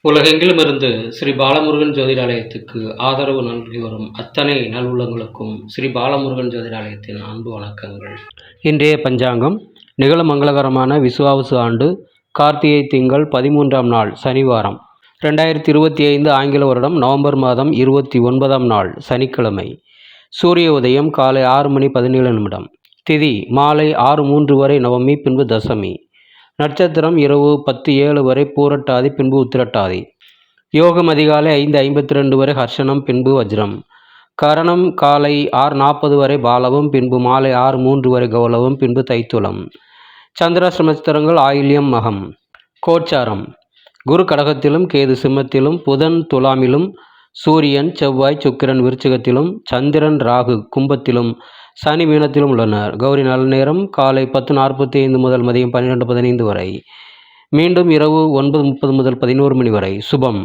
உலகெங்கிலுமிருந்து ஸ்ரீ பாலமுருகன் ஜோதிடாலயத்துக்கு ஆதரவு நல்கி வரும் அத்தனை நல்வுள்ளங்களுக்கும் ஸ்ரீ பாலமுருகன் ஜோதிடாலயத்தின் அன்பு வணக்கங்கள். இன்றைய பஞ்சாங்கம் நிகழ மங்களகரமான விசுவாவசு ஆண்டு கார்த்திகை திங்கள் 13ஆம் நாள் சனிவாரம் 2025 ஆங்கில வருடம் நவம்பர் மாதம் 29ஆம் நாள் சனிக்கிழமை. சூரிய உதயம் காலை 6:17. திதி மாலை 6:03 வரை நவமி, பின்பு தசமி. நட்சத்திரம் இரவு 10:07 வரை பூரட்டாதி, பின்பு உத்திரட்டாதி. யோகம் அதிகாலை 5:52 வரை ஹர்ஷனம், பின்பு வஜ்ரம். கரணம் காலை 6:40 வரை பாலவும், பின்பு மாலை 6:03 வரை கௌலவம், பின்பு தைத்துளம். சந்திராஷ்டம நட்சத்திரங்கள் ஆயில்யம், மகம். கோச்சாரம்: குரு கடகத்திலும், கேது சிம்மத்திலும், புதன் துலாமிலும், சூரியன் செவ்வாய் சுக்கிரன் விருச்சிகத்திலும், சந்திரன் ராகு கும்பத்திலும், சனி மீனத்திலும் உள்ளனர். கௌரி நல்ல நேரம் காலை 10:45 முதல் மதியம் 12:15 வரை, மீண்டும் இரவு 9:30 முதல் 11 மணி வரை. சுபம்.